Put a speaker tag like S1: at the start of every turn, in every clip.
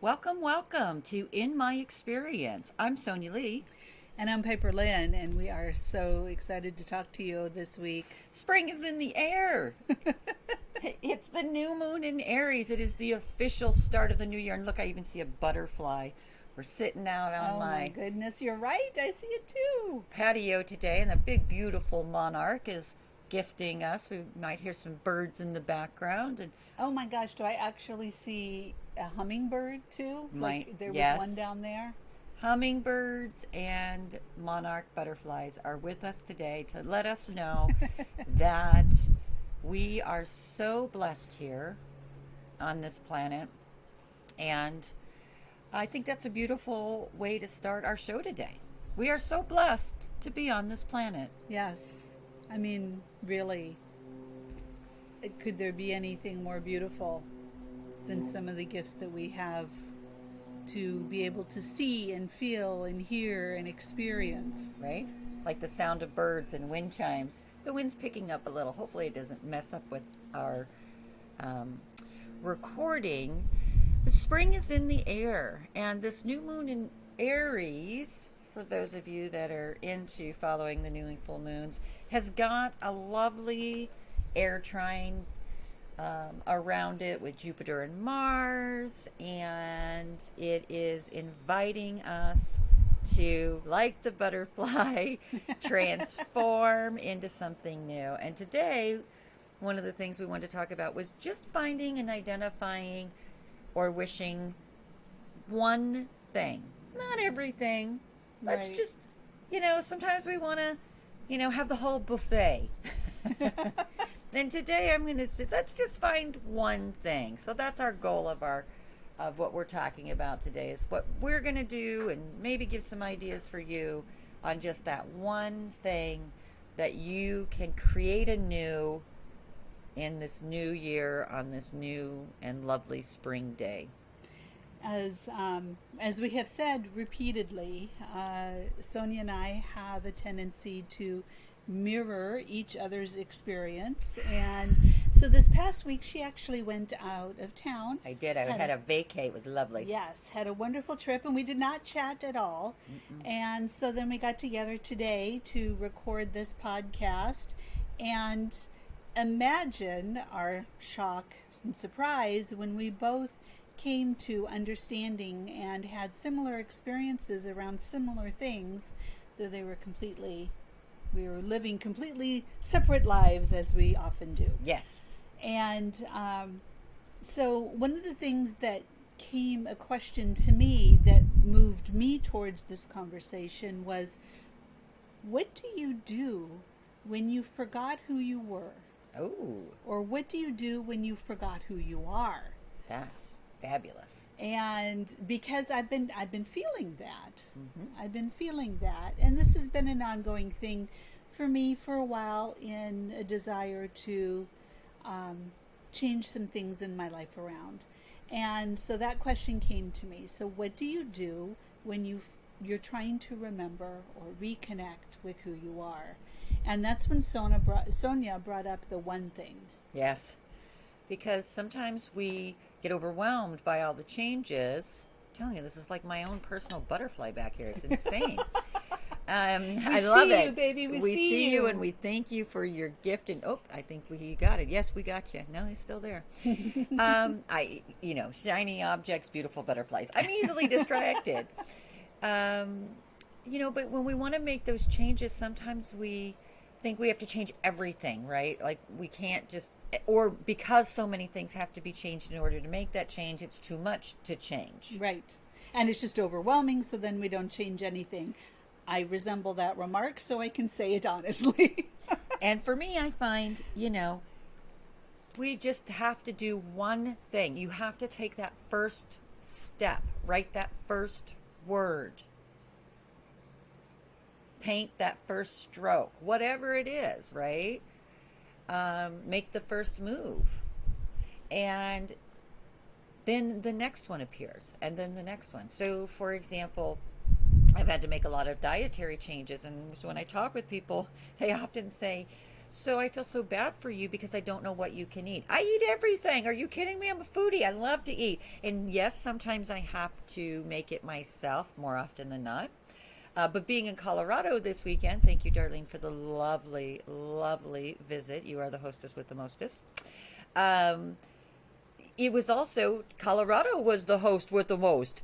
S1: Welcome, welcome to In My Experience. I'm Sonya Lee.
S2: And I'm Piperlyne, and we are so excited to talk to you this week.
S1: Spring is in the air. It's the new moon in Aries. It is the official start of the new year. And look, I even see a butterfly. We're sitting out on
S2: my goodness, you're right. I see it too.
S1: patio today, and the big, beautiful monarch is gifting us. We might hear some birds in the background. And
S2: oh my gosh, do I actually see a hummingbird too? There was
S1: yes.
S2: one down there.
S1: Hummingbirds and monarch butterflies are with us today to let us know that we are so blessed here on this planet. And I think that's a beautiful way to start our show today. We are so blessed to be on this planet.
S2: Yes. I mean, really, could there be anything more beautiful than some of the gifts that we have to be able to see and feel and hear and experience?
S1: Right? Like the sound of birds and wind chimes. The wind's picking up a little. Hopefully it doesn't mess up with our recording. The spring is in the air, and this new moon in Aries, for those of you that are into following the new and full moons, has got a lovely air trine around it with Jupiter and Mars, and it is inviting us to, like the butterfly, transform into something new. And today, one of the things we wanted to talk about was just finding and identifying or wishing one thing, not everything. Let's
S2: Right.
S1: just, sometimes we want to, have the whole buffet. And today I'm going to say, let's just find one thing. So that's our goal of what we're talking about today, is what we're going to do, and maybe give some ideas for you on just that one thing that you can create anew in this new year on this new and lovely spring day.
S2: As we have said repeatedly, Sonya and I have a tendency to mirror each other's experience, and so this past week she actually went out of town.
S1: I did. I had a vacay. It was lovely.
S2: Yes, had a wonderful trip, and we did not chat at all. And so then we got together today to record this podcast, and imagine our shock and surprise when we both came to understanding and had similar experiences around similar things, though we were living completely separate lives, as we often do.
S1: Yes.
S2: And so one of the things that came a question to me that moved me towards this conversation was, what do you do when you forgot who you were?
S1: Oh.
S2: Or what do you do when you forgot who you are?
S1: That's fabulous.
S2: And because I've been feeling that. I've been feeling that. And this has been an ongoing thing for me for a while, in a desire to change some things in my life around. And so that question came to me. So what do you do when you're trying to remember or reconnect with who you are? And that's when Sonya brought up the one thing.
S1: Yes. Because sometimes we get overwhelmed by all the changes. I'm telling you, this is like my own personal butterfly back here. It's insane. I love it.
S2: You, baby. We
S1: see you, and we thank you for your gift. And I think we got it. Yes, we got you. No, he's still there. Shiny objects, beautiful butterflies. I'm easily distracted. But when we want to make those changes, sometimes we think we have to change everything, right? Like we can't just, or because so many things have to be changed in order to make that change, it's too much to change.
S2: Right. And it's just overwhelming, so then we don't change anything. I resemble that remark, so I can say it honestly.
S1: And for me, I find, we just have to do one thing. You have to take that first step, write that first word, paint that first stroke, whatever it is, right? Make the first move. And then the next one appears, and then the next one. So, for example, I've had to make a lot of dietary changes, and so when I talk with people, they often say, So I feel so bad for you because I don't know what you can eat. I eat everything. Are you kidding me? I'm a foodie. I love to eat. And yes, sometimes I have to make it myself more often than not. But being in Colorado this weekend, thank you, Darlene, for the lovely, lovely visit. You are the hostess with the mostest. Um, it was also, Colorado was the host with the most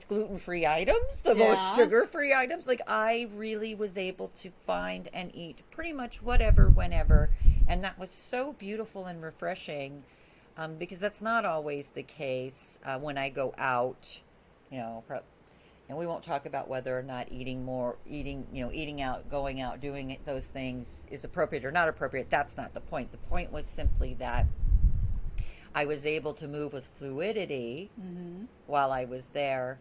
S1: gluten-free items, the most
S2: Yeah.
S1: sugar-free items. Like, I really was able to find and eat pretty much whatever, whenever, and that was so beautiful and refreshing, because that's not always the case when I go out, you know. And we won't talk about whether or not eating out, going out, doing those things is appropriate or not appropriate. That's not the point. The point was simply that I was able to move with fluidity while I was there.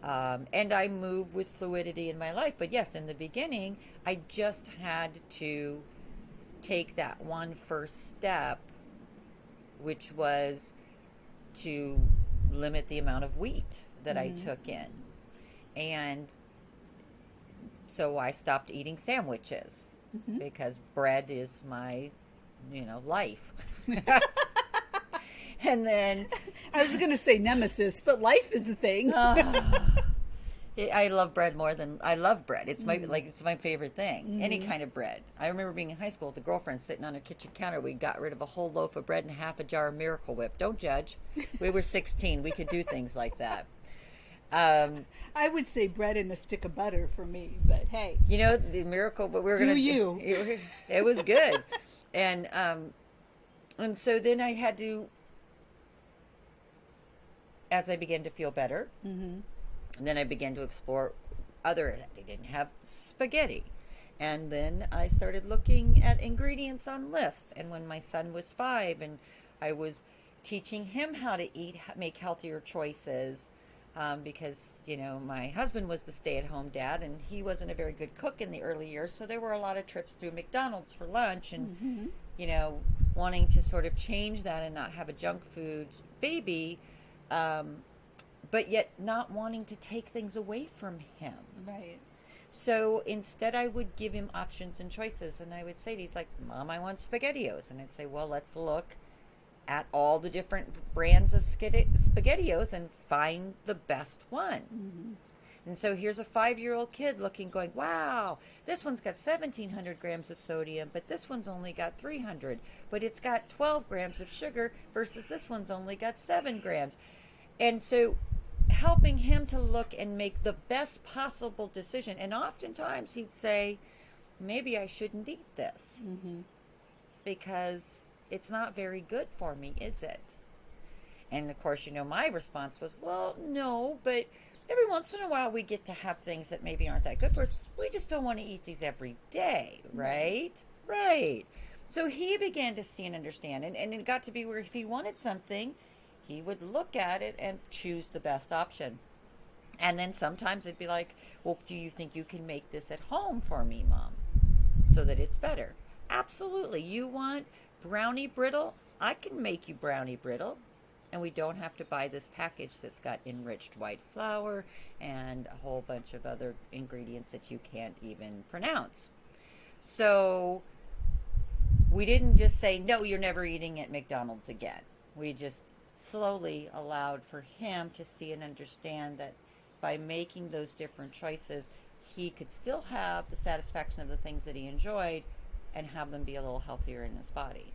S1: And I move with fluidity in my life. But yes, in the beginning, I just had to take that one first step, which was to limit the amount of wheat that I took in. And so I stopped eating sandwiches because bread is my, life. And then
S2: I was going to say nemesis, but life is the thing.
S1: I love bread more than I love bread. It's my favorite thing. Any kind of bread. I remember being in high school with a girlfriend sitting on a kitchen counter. We got rid of a whole loaf of bread and half a jar of Miracle Whip. Don't judge. We were 16. We could do things like that.
S2: I would say bread and a stick of butter for me, but hey.
S1: The Miracle, but we were going to
S2: you.
S1: It was good. And so then I had to, as I began to feel better, and then I began to explore other. They didn't have spaghetti, and then I started looking at ingredients on lists. And when my son was 5, and I was teaching him how to make healthier choices, because my husband was the stay-at-home dad, and he wasn't a very good cook in the early years, so there were a lot of trips through McDonald's for lunch, and wanting to sort of change that and not have a junk food baby. But yet not wanting to take things away from him.
S2: Right.
S1: So instead I would give him options and choices, and I would say to him, like, Mom, I want SpaghettiOs. And I'd say, well, let's look at all the different brands of SpaghettiOs and find the best one. And so here's a 5-year-old kid going, wow, this one's got 1,700 grams of sodium, but this one's only got 300. But it's got 12 grams of sugar versus this one's only got 7 grams. And so helping him to look and make the best possible decision. And oftentimes he'd say, maybe I shouldn't eat this because it's not very good for me, is it? And of course, my response was, well, no, but every once in a while we get to have things that maybe aren't that good for us. We just don't want to eat these every day, right? Right. So he began to see and understand. And it got to be where if he wanted something, he would look at it and choose the best option. And then sometimes it'd be like, well, do you think you can make this at home for me, Mom, so that it's better? Absolutely. You want brownie brittle? I can make you brownie brittle. And we don't have to buy this package that's got enriched white flour and a whole bunch of other ingredients that you can't even pronounce. So we didn't just say, no, you're never eating at McDonald's again. We just slowly allowed for him to see and understand that by making those different choices, he could still have the satisfaction of the things that he enjoyed and have them be a little healthier in his body.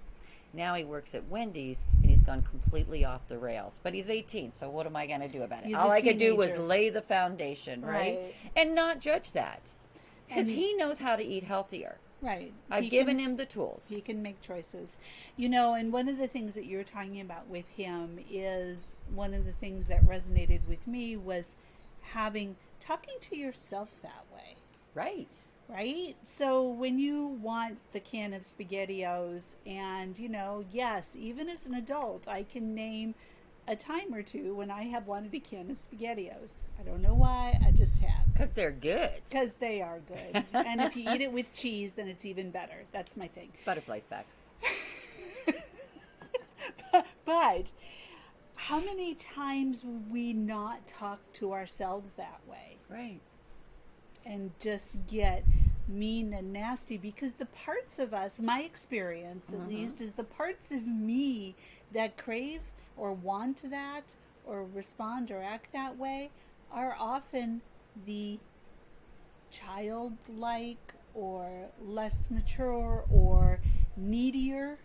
S1: Now he works at Wendy's, and he's gone completely off the rails. But he's 18, so what am I going to do about it? All I could do was lay the foundation, right? And not judge that. Because he knows how to eat healthier.
S2: Right.
S1: I've given him the tools.
S2: He can make choices. And one of the things that you're talking about with him is one of the things that resonated with me was talking to yourself that way.
S1: Right.
S2: Right? So when you want the can of SpaghettiOs and, yes, even as an adult, I can name a time or two when I have wanted a can of SpaghettiOs. I don't know why, I just have.
S1: Because they're good.
S2: Because they are good. And if you eat it with cheese, then it's even better. That's my thing.
S1: Butterflies back.
S2: But how many times would we not talk to ourselves that way?
S1: Right.
S2: And just get mean and nasty, because the parts of us, my experience at least, is the parts of me that crave or want that or respond or act that way are often the childlike or less mature or needier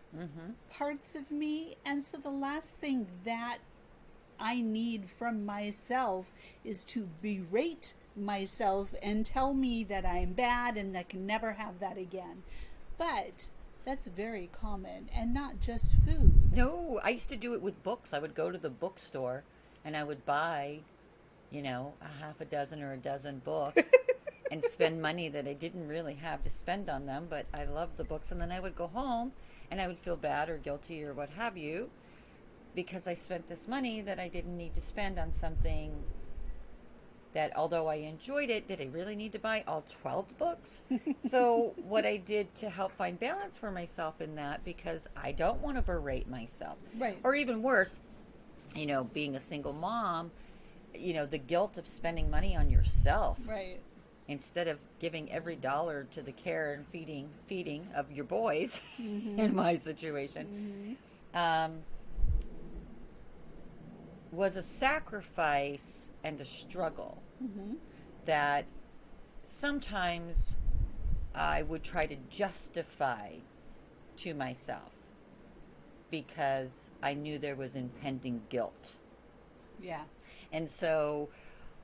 S2: parts of me. And so the last thing that I need from myself is to berate myself and tell me that I'm bad and I can never have that again. But that's very common, and not just food.
S1: No, I used to do it with books. I would go to the bookstore and I would buy, a half a dozen or a dozen books and spend money that I didn't really have to spend on them, but I loved the books. And then I would go home and I would feel bad or guilty or what have you because I spent this money that I didn't need to spend on something that, although I enjoyed it, did I really need to buy all 12 books? So what I did to help find balance for myself in that, because I don't want to berate myself.
S2: Right.
S1: Or even worse, being a single mom, the guilt of spending money on yourself.
S2: Right.
S1: Instead of giving every dollar to the care and feeding of your boys, in my situation, was a sacrifice and a struggle that sometimes I would try to justify to myself because I knew there was impending guilt.
S2: Yeah.
S1: And so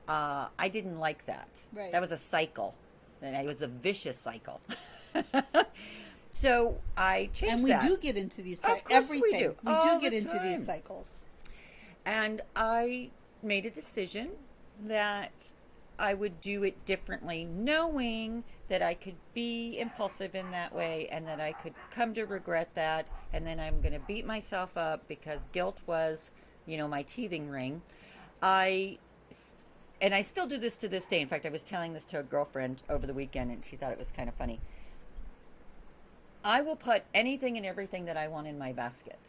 S1: I didn't like that.
S2: Right.
S1: That was a cycle. And it was a vicious cycle. So I changed that.
S2: And we do get into these cycles.
S1: Of course
S2: Everything.
S1: we do.
S2: We
S1: All
S2: do get
S1: the
S2: into
S1: time.
S2: these cycles.
S1: And I made a decision that I would do it differently, knowing that I could be impulsive in that way and that I could come to regret that. And then I'm going to beat myself up because guilt was, my teething ring. And I still do this to this day. In fact, I was telling this to a girlfriend over the weekend and she thought it was kind of funny. I will put anything and everything that I want in my basket.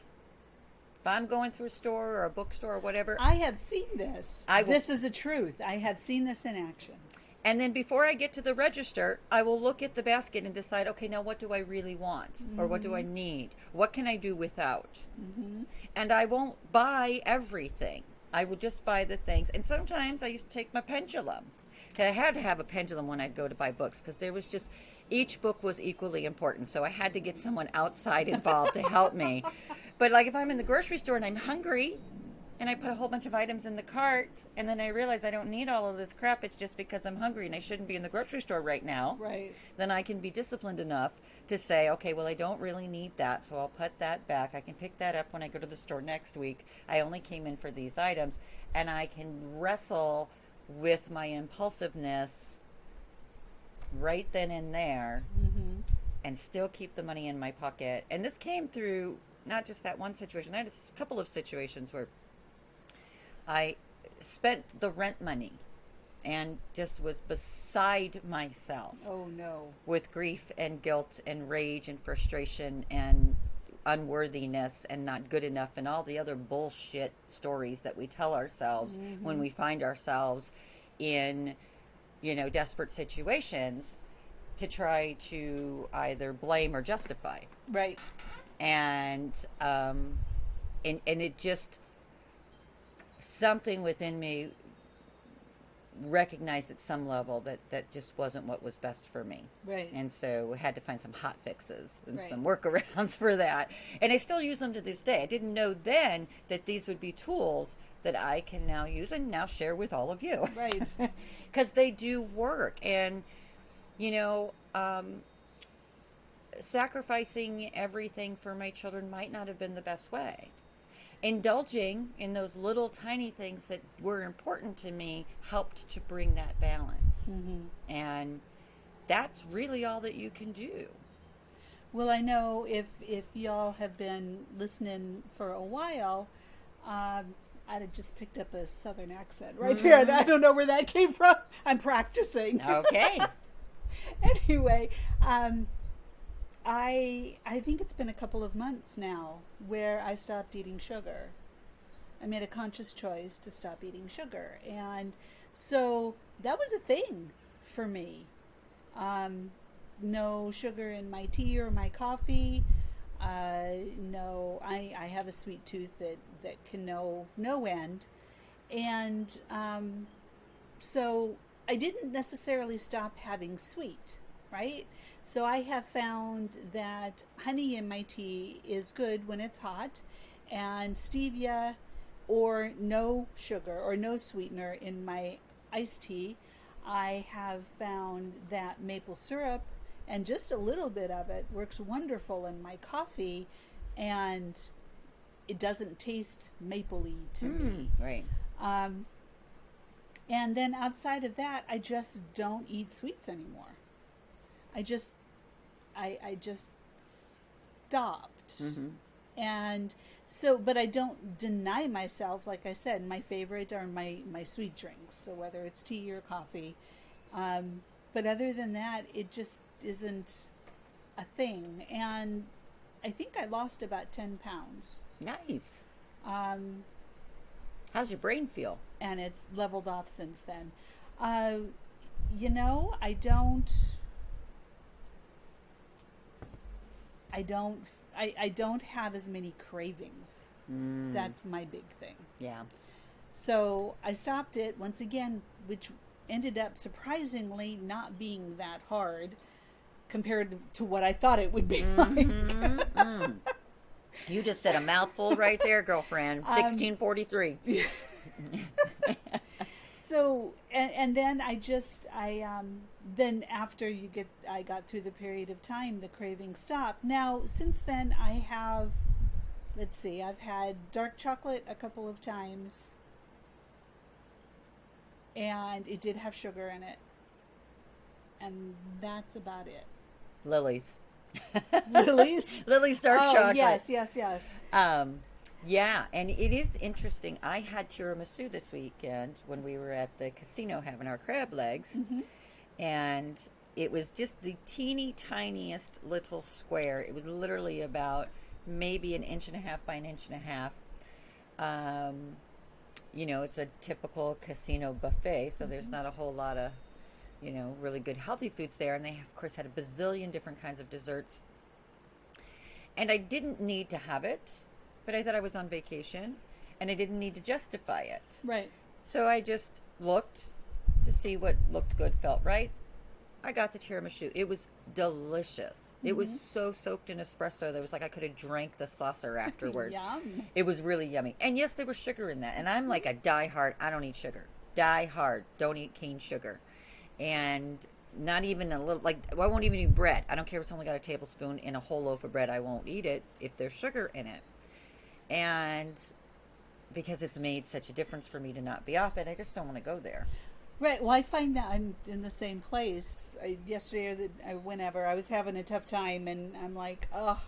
S1: If I'm going through a store or a bookstore or whatever.
S2: I have seen this. This is the truth. I have seen this in action.
S1: And then before I get to the register, I will look at the basket and decide, okay, now what do I really want? Or what do I need? What can I do without? And I won't buy everything. I will just buy the things. And sometimes I used to take my pendulum. I had to have a pendulum when I'd go to buy books because there was just, each book was equally important. So I had to get someone outside involved to help me. But like if I'm in the grocery store and I'm hungry and I put a whole bunch of items in the cart and then I realize I don't need all of this crap, it's just because I'm hungry and I shouldn't be in the grocery store right now.
S2: Right.
S1: Then I can be disciplined enough to say, okay, well, I don't really need that, so I'll put that back. I can pick that up when I go to the store next week. I only came in for these items. And I can wrestle with my impulsiveness right then and there and still keep the money in my pocket. And this came through not just that one situation. I had a couple of situations where I spent the rent money and just was beside myself.
S2: Oh, no.
S1: With grief and guilt and rage and frustration and unworthiness and not good enough and all the other bullshit stories that we tell ourselves when we find ourselves in, desperate situations to try to either blame or justify.
S2: Right.
S1: And it just, something within me recognized at some level that just wasn't what was best for me.
S2: Right.
S1: And so we had to find some hot fixes and
S2: Right.
S1: some workarounds for that. And I still use them to this day. I didn't know then that these would be tools that I can now use and now share with all of you.
S2: Right.
S1: Because they do work. And, sacrificing everything for my children might not have been the best way. Indulging in those little tiny things that were important to me helped to bring that balance. And that's really all that you can do.
S2: Well, I know if y'all have been listening for a while, I'd have just picked up a southern accent right there. And I don't know where that came from. I'm practicing.
S1: Okay.
S2: Anyway, I think it's been a couple of months now where I stopped eating sugar. I made a conscious choice to stop eating sugar. And so that was a thing for me. no sugar in my tea or my coffee. No, I have a sweet tooth that can no end. And so I didn't necessarily stop having sweet, right? So I have found that honey in my tea is good when it's hot, and stevia or no sugar or no sweetener in my iced tea. I have found that maple syrup and just a little bit of it works wonderful in my coffee, and it doesn't taste mapley to me.
S1: Right.
S2: And then outside of that, I just don't eat sweets anymore. I just stopped. And so, but I don't deny myself. Like I said, my favorite are my sweet drinks. So whether it's tea or coffee. But other than that, it just isn't a thing. And I think I lost about 10 pounds.
S1: Nice. How's your brain feel?
S2: And it's leveled off since then. You know, I don't have as many cravings. That's my big thing.
S1: Yeah.
S2: So I stopped it once again, which ended up surprisingly not being that hard compared to what I thought it would be like.
S1: You just said a mouthful right there, girlfriend. 1643.
S2: So, and then then after I got through the period of time, the craving stopped. Now, since then, I've had dark chocolate a couple of times, and it did have sugar in it, and that's about it.
S1: Lily's.
S2: Lily's
S1: dark chocolate.
S2: Yes.
S1: Yeah, and it is interesting. I had tiramisu this weekend when we were at the casino having our crab legs, and it was just the teeny tiniest little square. It was literally about maybe 1.5 inches by 1.5 inches. You know, it's a typical casino buffet, so there's not a whole lot of, you know, really good healthy foods there. And they, of course, had a bazillion different kinds of desserts. And I didn't need to have it, but I thought I was on vacation, and I didn't need to justify it.
S2: Right.
S1: So I just looked to see what looked good, felt right. I got the tiramisu. It was delicious. It was so soaked in espresso that it was like I could have drank the saucer afterwards.
S2: Yum.
S1: It was really yummy. And yes, there was sugar in that. And I'm like a diehard, I don't eat sugar. Die-hard, don't eat cane sugar. And not even a little, like, I won't even eat bread. I don't care if it's only got a tablespoon in a whole loaf of bread. I won't eat it if there's sugar in it. And because it's made such a difference for me to not be off it, I just don't want to go there.
S2: Right. Well, I find that I'm in the same place. Yesterday or whenever, I was having a tough time, and I'm like, oh,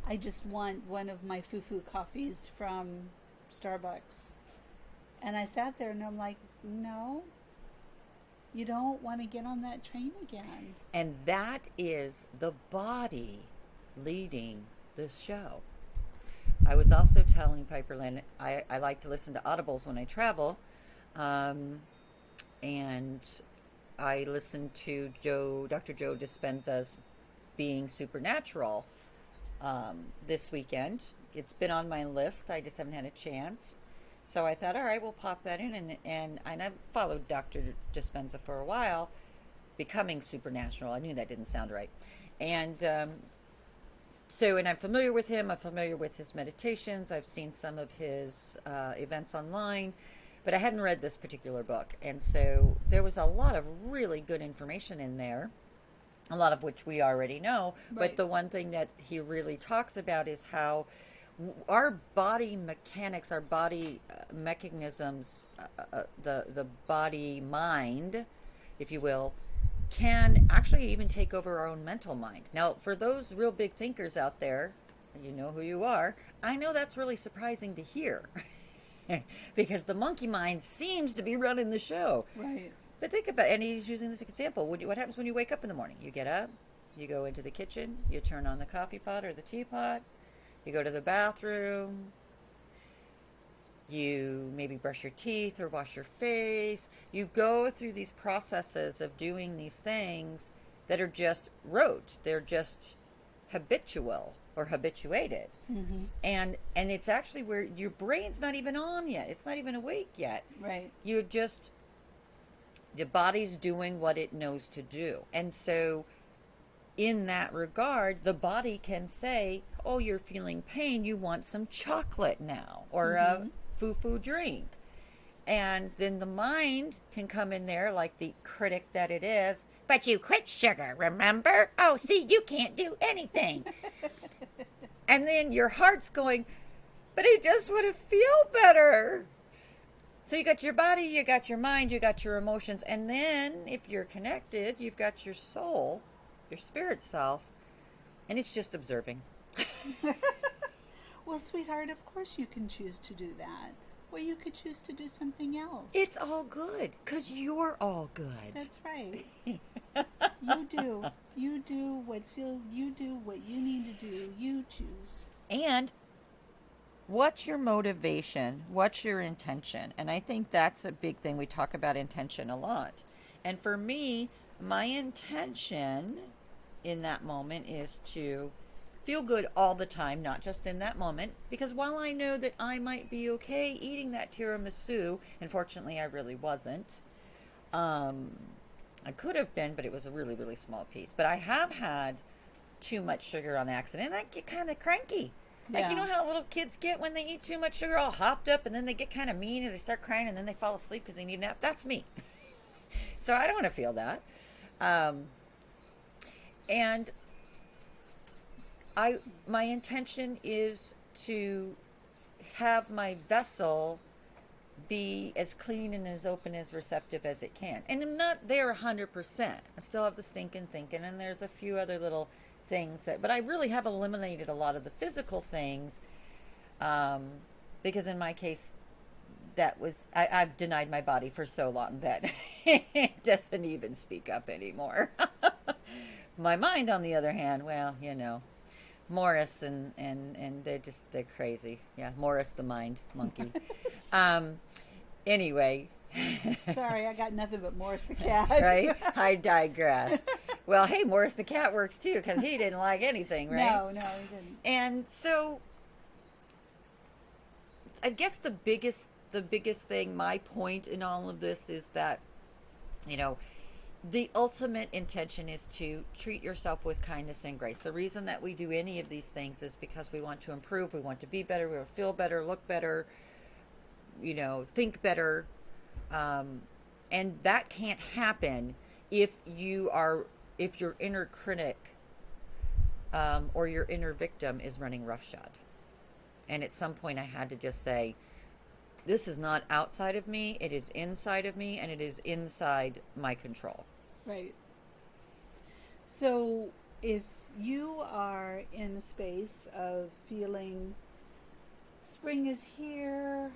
S2: I just want one of my foo-foo coffees from Starbucks. And I sat there, and I'm like, no, you don't want to get on that train again.
S1: And that is the body leading this show. I was also telling Piperlyne, I like to listen to audibles when I travel. And I listened to Dr. Joe Dispenza's Being Supernatural this weekend. It's been on my list. I just haven't had a chance. So I thought, all right, we'll pop that in. And I've followed Dr. Dispenza for a while, Becoming Supernatural. I knew that didn't sound right. And and I'm familiar with him. I'm familiar with his meditations. I've seen some of his events online. But I hadn't read this particular book. And so there was a lot of really good information in there, a lot of which we already know.
S2: Right.
S1: But the one thing that he really talks about is how our body mechanics, our body mechanisms, the body mind, if you will, can actually even take over our own mental mind. Now, for those real big thinkers out there, you know who you are, I know that's really surprising to hear. Because the monkey mind seems to be running the show.
S2: Right.
S1: But think about it, and he's using this example. What happens when you wake up in the morning? You get up, you go into the kitchen, you turn on the coffee pot or the teapot, you go to the bathroom, you maybe brush your teeth or wash your face. You go through these processes of doing these things, that are just rote. They're just habitual or habituated. And it's actually where your brain's not even on yet. It's not even awake yet.
S2: Right.
S1: You're just, the body's doing what it knows to do. And so in that regard, the body can say, oh, you're feeling pain, you want some chocolate now, or a foo-foo drink. And then the mind can come in there like the critic that it is. But you quit sugar, remember? Oh, see, you can't do anything. And then your heart's going, but I just want to feel better. So you got your body, you got your mind, you got your emotions. And then if you're connected, you've got your soul, your spirit self, and it's just observing.
S2: Well, sweetheart, of course you can choose to do that. Or you could choose to do something else.
S1: It's all good, because you're all good.
S2: That's right. You do. You do what you need to do. You choose.
S1: And what's your motivation? What's your intention? And I think that's a big thing. We talk about intention a lot. And for me, my intention in that moment is to feel good all the time, not just in that moment. Because while I know that I might be okay eating that tiramisu, unfortunately I really wasn't. I could have been, but it was a really, really small piece. But I have had too much sugar on accident, and I get kind of cranky. Like,
S2: Yeah.
S1: you know how little kids get when they eat too much sugar, all hopped up, and then they get kind of mean, and they start crying, and then they fall asleep because they need a nap? That's me. So I don't want to feel that. And my intention is to have my vessel be as clean and as open, as receptive as it can. And I'm not there 100%. I still have the stinking thinking, and there's a few other little things but I really have eliminated a lot of the physical things, because in my case, I've denied my body for so long that it doesn't even speak up anymore. My mind, on the other hand, well, Morris and they're crazy. Yeah, Morris the mind monkey. Anyway.
S2: Sorry, I got nothing but Morris the cat.
S1: Right? I digress. Well, hey, Morris the cat works too, because he didn't like anything, right?
S2: No, he didn't.
S1: And so I guess the biggest thing, my point in all of this is that, the ultimate intention is to treat yourself with kindness and grace. The reason that we do any of these things is because we want to improve, we want to be better, we want to feel better, look better, think better. And that can't happen if your inner critic, or your inner victim is running roughshod. And at some point I had to just say, this is not outside of me, it is inside of me, and it is inside my control.
S2: Right. So if you are in a space of feeling spring is here,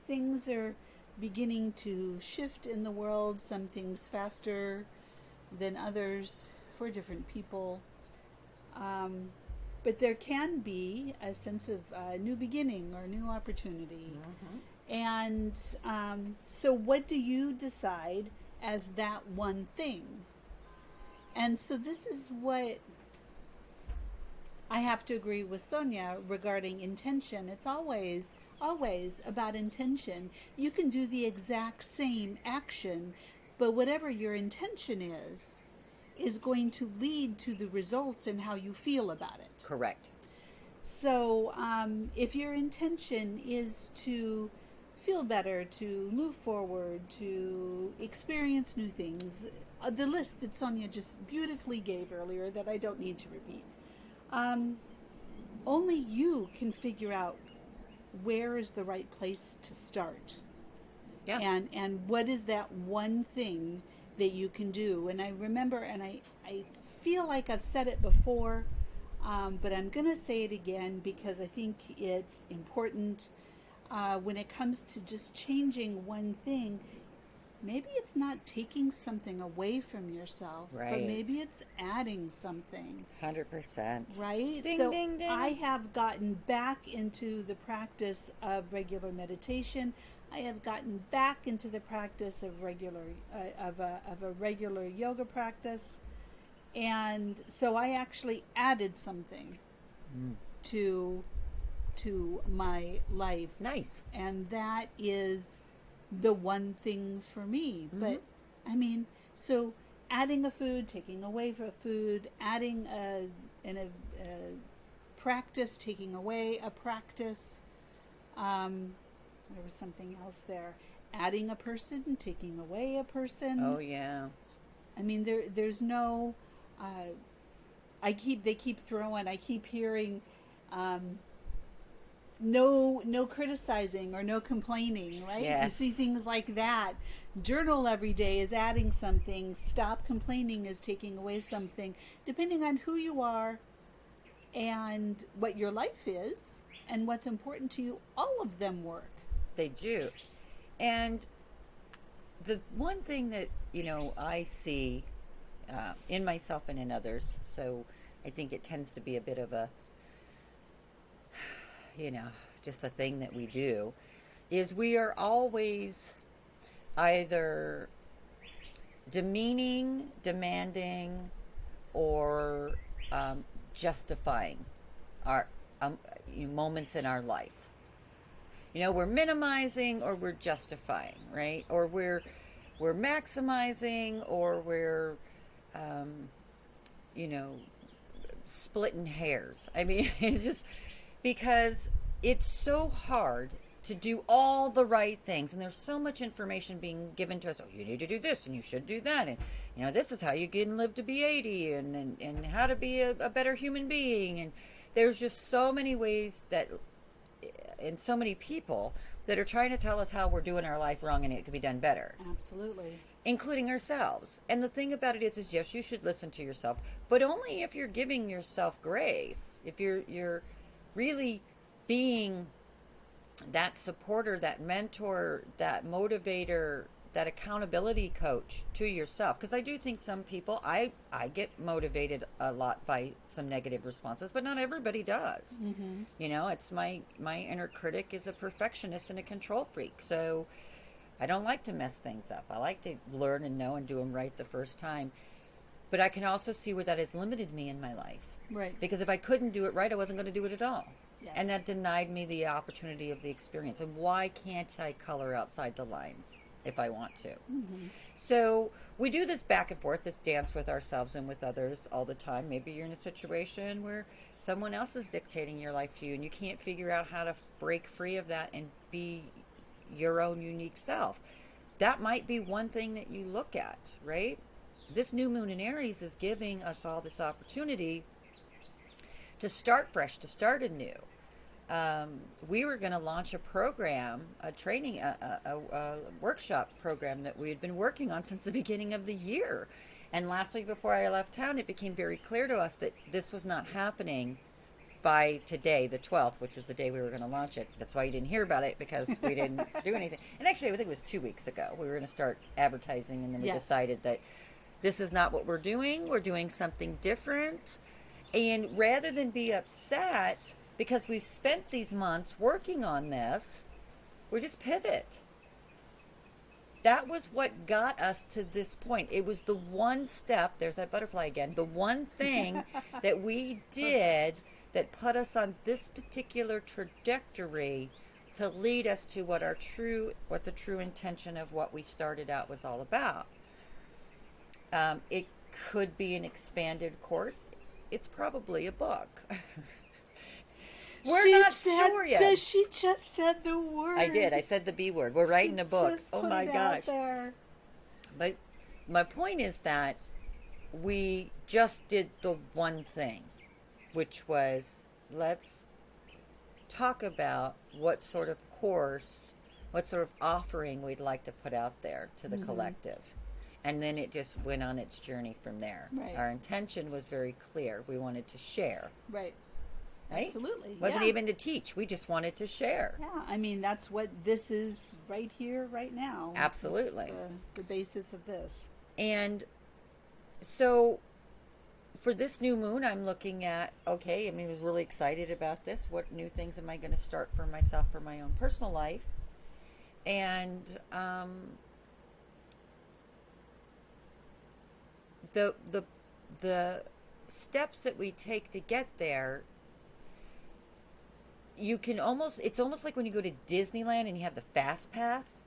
S2: things are beginning to shift in the world, some things faster than others for different people, but there can be a sense of new beginning or new opportunity. And so what do you decide as that one thing? And so this is what I have to agree with Sonya regarding intention. It's always about intention. You can do the exact same action, but whatever your intention is going to lead to the results and how you feel about it.
S1: Correct.
S2: So if your intention is to feel better, to move forward, to experience new things, the list that Sonya just beautifully gave earlier that I don't need to repeat, only you can figure out where is the right place to start.
S1: Yeah.
S2: And what is that one thing that you can do? And I remember, and I feel like I've said it before, but I'm going to say it again because I think it's important. When it comes to just changing one thing, maybe it's not taking something away from yourself,
S1: right,
S2: but maybe it's adding something.
S1: 100%.
S2: Right?
S1: Ding,
S2: So
S1: ding, ding.
S2: I have gotten back into the practice of regular meditation. I have gotten back into the practice of regular yoga practice. And so I actually added something to my life.
S1: Nice.
S2: And that is the one thing for me.
S1: Mm-hmm.
S2: But I mean, so adding a food, taking away a food, adding a practice, taking away a practice. There was something else there. Adding a person, taking away a person.
S1: Oh yeah.
S2: I mean, there's no. I keep hearing, no criticizing or no complaining, right?
S1: Yes.
S2: You see things like that. Journal every day is adding something. Stop complaining is taking away something. Depending on who you are and what your life is and what's important to you, all of them work.
S1: They do. And the one thing that, I see in myself and in others, so I think it tends to be a bit of a, just a thing that we do, is we are always either demeaning, demanding, or justifying our moments in our life. We're minimizing or we're justifying, right? Or we're maximizing or we're, splitting hairs. I mean, it's just because it's so hard to do all the right things, and there's so much information being given to us. Oh, you need to do this and you should do that, and this is how you can live to be 80, and how to be a better human being. And there's just so many ways that, and so many people that are trying to tell us how we're doing our life wrong and it could be done better.
S2: Absolutely.
S1: Including ourselves. And the thing about it is yes, you should listen to yourself, but only if you're giving yourself grace. If you're really being that supporter, that mentor, that motivator, that accountability coach to yourself. Because I do think some people, I get motivated a lot by some negative responses, but not everybody does.
S2: Mm-hmm.
S1: It's my inner critic is a perfectionist and a control freak. So I don't like to mess things up. I like to learn and know and do them right the first time. But I can also see where that has limited me in my life.
S2: Right.
S1: Because if I couldn't do it right, I wasn't going to do it at all.
S2: Yes.
S1: And that denied me the opportunity of the experience. And why can't I color outside the lines if I want to?
S2: Mm-hmm.
S1: So we do this back and forth, this dance with ourselves and with others all the time. Maybe you're in a situation where someone else is dictating your life to you and you can't figure out how to break free of that and be your own unique self. That might be one thing that you look at, right? This new moon in Aries is giving us all this opportunity to start fresh, to start anew. We were going to launch a program, a training, a workshop program that we had been working on since the beginning of the year. And last week before I left town, it became very clear to us that this was not happening by today, the 12th, which was the day we were going to launch it. That's why you didn't hear about it, because we didn't do anything. And actually, I think it was 2 weeks ago. We were going to start advertising, and then we
S2: Yes.
S1: decided that this is not what we're doing. We're doing something different. And rather than be upset because we've spent these months working on this, we just pivot. That was what got us to this point. It was the one step, there's that butterfly again, the one thing that we did that put us on this particular trajectory to lead us to what the true intention of what we started out was all about. It could be an expanded course. It's probably a book. We're not sure yet.
S2: She just said the word.
S1: I did. I said the B word. We're writing a book.
S2: Just
S1: Oh
S2: put
S1: my
S2: it
S1: gosh.
S2: out there.
S1: But my point is that we just did the one thing, which was let's talk about what sort of course, what sort of offering we'd like to put out there to the collective. And then it just went on its journey from there.
S2: Right.
S1: Our intention was very clear. We wanted to share.
S2: Right.
S1: Right?
S2: Absolutely.
S1: Wasn't
S2: yeah.
S1: even to teach. We just wanted to share.
S2: Yeah, I mean, that's what this is right here, right now.
S1: Absolutely.
S2: It's the basis of this.
S1: And so for this new moon, I'm looking at, okay, I was really excited about this. What new things am I going to start for myself, for my own personal life? And the the steps that we take to get there, you can almost, it's almost like when you go to Disneyland and you have the fast pass.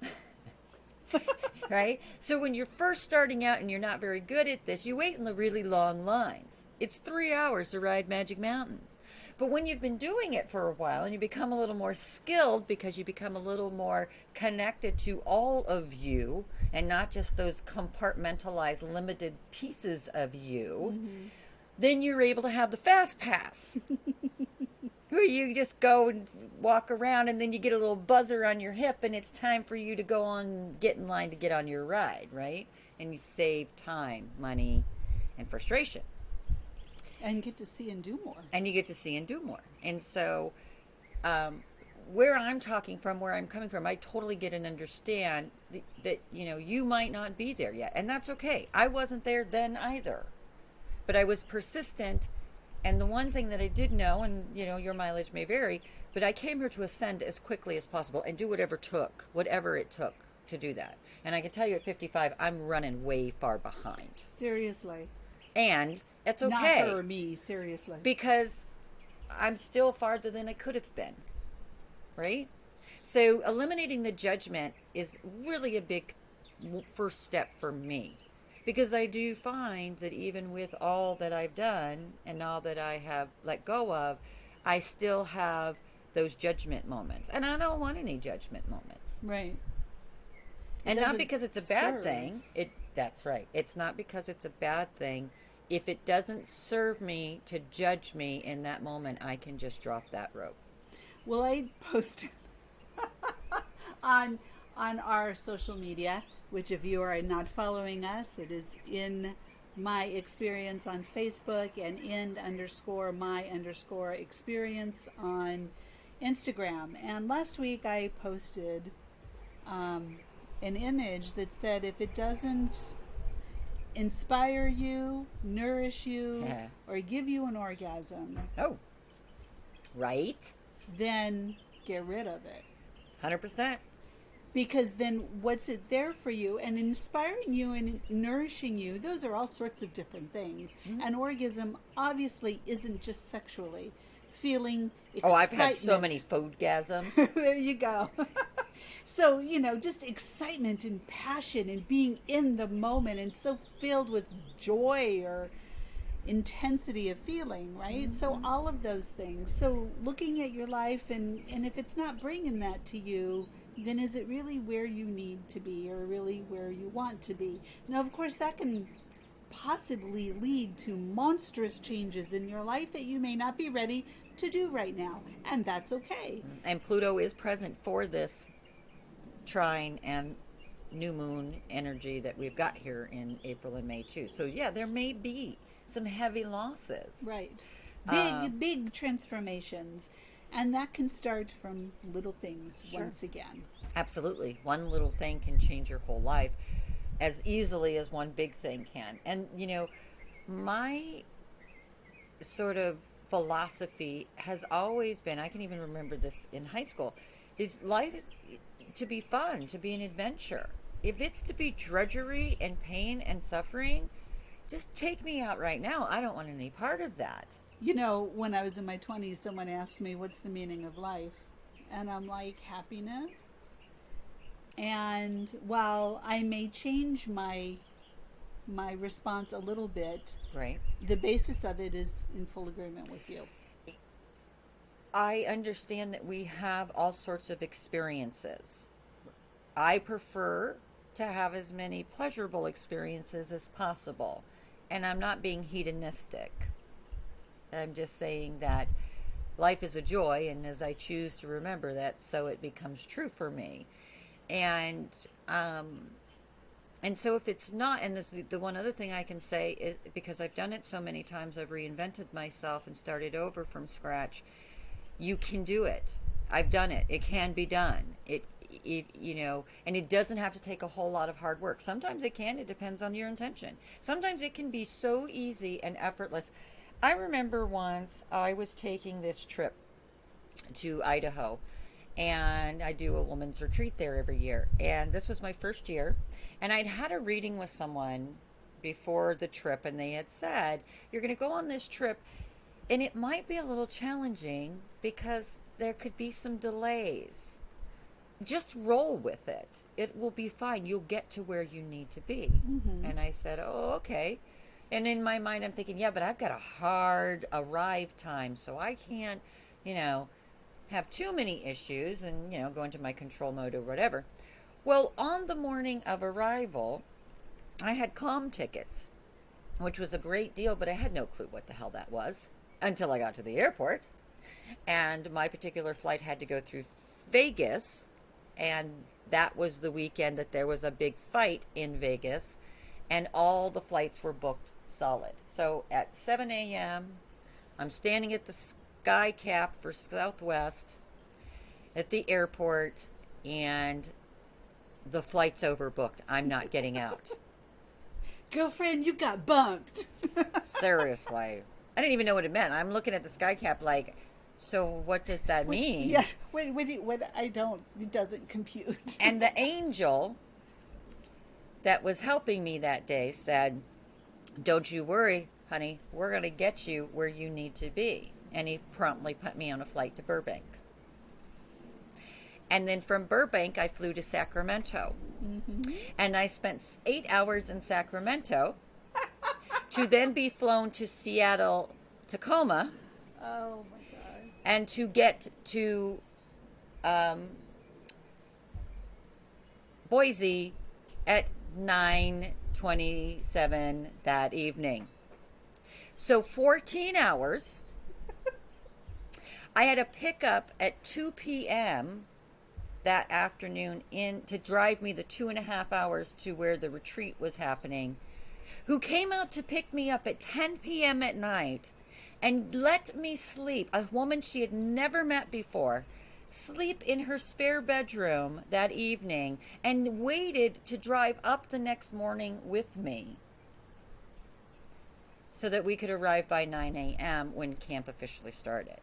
S1: Right? So when you're first starting out and you're not very good at this, you wait in the really long lines. It's 3 hours to ride Magic Mountain. But when you've been doing it for a while and you become a little more skilled because you become a little more connected to all of you and not just those compartmentalized limited pieces of you, then you're able to have the fast pass. Where you just go and walk around and then you get a little buzzer on your hip and it's time for you to go on, get in line to get on your ride, right? And you save time, money, and frustration.
S2: And get to see and do more.
S1: And you get to see and do more. And so where I'm talking from, where I'm coming from, I totally get and understand that, you know, you might not be there yet. And that's okay. I wasn't there then either. But I was persistent. And the one thing that I did know, and, you know, your mileage may vary, but I came here to ascend as quickly as possible and do whatever it took to do that. And I can tell you at 55, I'm running way far behind.
S2: Seriously.
S1: And that's okay.
S2: Not for me, seriously.
S1: Because I'm still farther than I could have been. Right? So eliminating the judgment is really a big first step for me. Because I do find that even with all that I've done and all that I have let go of, I still have those judgment moments. And I don't want any judgment moments.
S2: Right.
S1: And not because it's a bad thing. That's right. It's not because it's a bad thing. If it doesn't serve me to judge me in that moment, I can just drop that rope.
S2: Well, I posted on our social media, which if you are not following us, it is in my experience on Facebook and in_my_experience on Instagram. And last week I posted an image that said, if it doesn't inspire you, nourish you, or give you an orgasm,
S1: right,
S2: then get rid of it.
S1: 100%.
S2: Because then what's it there for you? And inspiring you and nourishing you, those are all sorts of different things. An orgasm obviously isn't just sexually. Feeling excitement.
S1: Oh, I've had so many foodgasms.
S2: There you go. So, you know, just excitement and passion and being in the moment and so filled with joy or intensity of feeling, right? So all of those things. So looking at your life and if it's not bringing that to you, then is it really where you need to be or really where you want to be? Now, of course, that can possibly lead to monstrous changes in your life that you may not be ready to do right now, and that's okay.
S1: And Pluto is present for this trine and new moon energy that we've got here in April and May too. So yeah, there may be some heavy losses.
S2: Right. Big transformations. And that can start from little things once again.
S1: Absolutely. One little thing can change your whole life as easily as one big thing can. And, you know, my sort of philosophy has always been, I can even remember this in high school, is life is to be fun, to be an adventure. If it's to be drudgery and pain and suffering, just take me out right now. I don't want any part of that.
S2: You know, when I was in my 20s, someone asked me, what's the meaning of life? And I'm like, happiness. And while I may change my response a little bit,
S1: right,
S2: the basis of it is in full agreement with you.
S1: I understand that we have all sorts of experiences. I prefer to have as many pleasurable experiences as possible. And I'm not being hedonistic. I'm just saying that life is a joy, and as I choose to remember that, so it becomes true for me. And so if it's not, and this, the one other thing I can say is, because I've done it so many times, I've reinvented myself and started over from scratch. You can do it. I've done it. It can be done. You know, and it doesn't have to take a whole lot of hard work. Sometimes it can. It depends on your intention. Sometimes it can be so easy and effortless. I remember once I was taking this trip to Idaho, and I do a woman's retreat there every year. And this was my first year, and I'd had a reading with someone before the trip, and they had said, you're going to go on this trip, and it might be a little challenging because there could be some delays. Just roll with it. It will be fine. You'll get to where you need to be.
S2: Mm-hmm.
S1: And I said, oh, okay. And in my mind, I'm thinking, yeah, but I've got a hard arrive time, so I can't, have too many issues and, go into my control mode or whatever. Well, on the morning of arrival, I had comm tickets, which was a great deal, but I had no clue what the hell that was until I got to the airport. And my particular flight had to go through Vegas, and that was the weekend that there was a big fight in Vegas, and all the flights were booked solid. So at 7 a.m., I'm standing at the sky cap for Southwest at the airport, and the flight's overbooked. I'm not getting out.
S2: Girlfriend, you got bumped.
S1: Seriously. I didn't even know what it meant. I'm looking at the sky cap like, so what does that mean?
S2: Yeah, it doesn't compute.
S1: And the angel that was helping me that day said, don't you worry, honey, we're going to get you where you need to be. And he promptly put me on a flight to Burbank. And then from Burbank, I flew to Sacramento.
S2: Mm-hmm.
S1: And I spent 8 hours in Sacramento to then be flown to Seattle, Tacoma.
S2: Oh, my God.
S1: And to get to Boise at 9:27 that evening. So 14 hours. I had a pickup at 2 p.m. that afternoon to drive me the 2.5 hours to where the retreat was happening, who came out to pick me up at 10 p.m. at night and let me sleep, a woman she had never met before, sleep in her spare bedroom that evening, and waited to drive up the next morning with me so that we could arrive by 9 a.m. when camp officially started.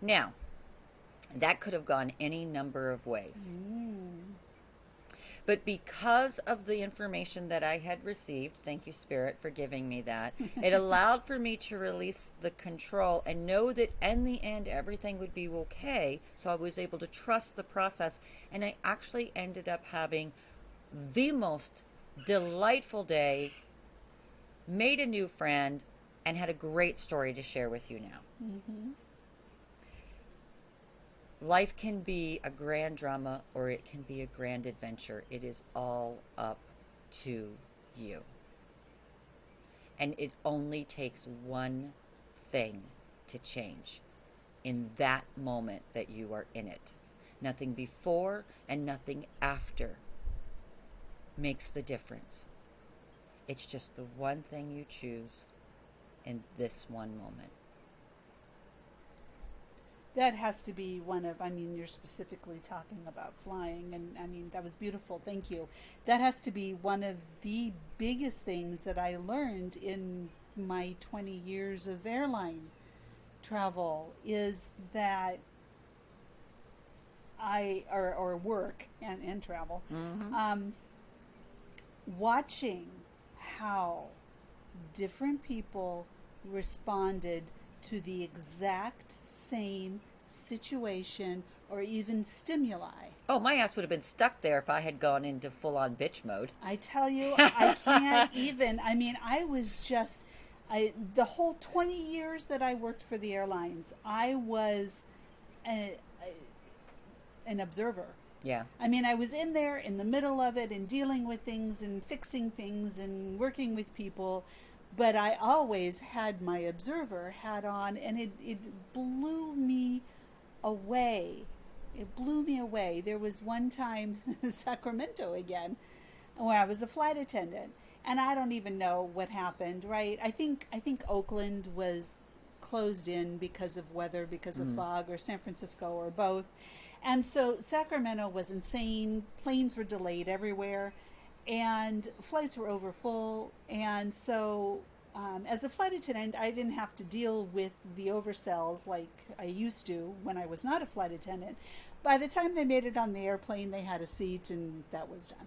S1: Now, that could have gone any number of ways. But because of the information that I had received, thank you, Spirit, for giving me that, it allowed for me to release the control and know that in the end everything would be okay. So I was able to trust the process. And I actually ended up having the most delightful day, made a new friend, and had a great story to share with you now.
S2: Mm-hmm.
S1: Life can be a grand drama or it can be a grand adventure. It is all up to you. And it only takes one thing to change in that moment that you are in it. Nothing before and nothing after makes the difference. It's just the one thing you choose in this one moment.
S2: That has to be you're specifically talking about flying, and that was beautiful. Thank you. That has to be one of the biggest things that I learned in my 20 years of airline travel, is that or work and travel, watching how different people responded to the exact same situation or even stimuli.
S1: Oh, my ass would have been stuck there if I had gone into full-on bitch mode.
S2: I tell you, I can't even. The whole 20 years that I worked for the airlines, I was an observer.
S1: Yeah.
S2: I was in there in the middle of it and dealing with things and fixing things and working with people. But I always had my observer hat on, and it blew me away. It blew me away. There was one time in Sacramento again, where I was a flight attendant, and I don't even know what happened, right? I think Oakland was closed in because of weather, because of fog, or San Francisco, or both. And so Sacramento was insane. Planes were delayed everywhere. And flights were over full, and so as a flight attendant, I didn't have to deal with the oversells like I used to when I was not a flight attendant. By the time they made it on the airplane, they had a seat, and that was done.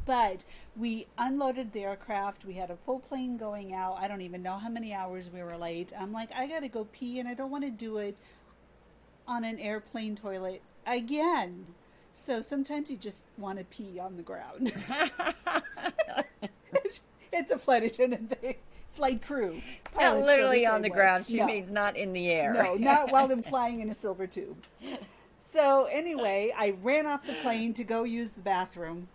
S2: But we unloaded the aircraft. We had a full plane going out. I don't even know how many hours we were late. I'm like, I got to go pee, and I don't want to do it on an airplane toilet again. So sometimes you just want to pee on the ground. It's a flight attendant thing. Flight crew.
S1: Not
S2: Pilots
S1: literally
S2: feel
S1: on the
S2: same way.
S1: ground. She
S2: No.
S1: means not in the air.
S2: No, not while I'm flying in a silver tube. So anyway, I ran off the plane to go use the bathroom.